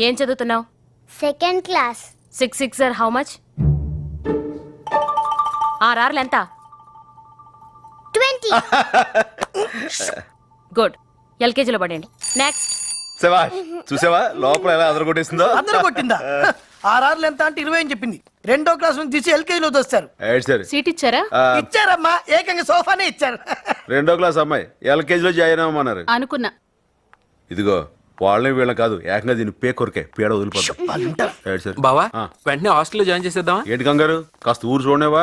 ఏం చదువుతున్నావు? Second class. 6 6 how much? 6 ఎంత? 20. గుడ్. ఎల్కేజీలో పడండి. నెక్స్ట్. శభాష్. చూసావా లోపల ఎలా అదరగొట్టేసిందో? అందరూ కొట్టిందా? 6 ఎంత అంటే 20 అని చెప్పింది. 2వ క్లాస్ నుంచి తీసి ఎల్కేజీలో తోస్తారు. సరే సీట్ ఇచ్చారా? ఇచ్చారమ్మా, ఏకంగా సోఫానే ఇచ్చారు. 2వ క్లాస్ అమ్మాయి ఎల్కేజీలో జాయిన్ అవ్వమన్నారు. అనుకున్నా. ఇదిగో వాళ్ళని వీళ్ళ కాదు, ఏకంగా దీన్ని పే కొరికే పీడ వదిలిపోతాం. బావా వెంటనే హాస్టల్లో జాయిన్ చేసేద్దామా? ఏంటి కంగారు, కాస్త ఊరు చూడనేవా?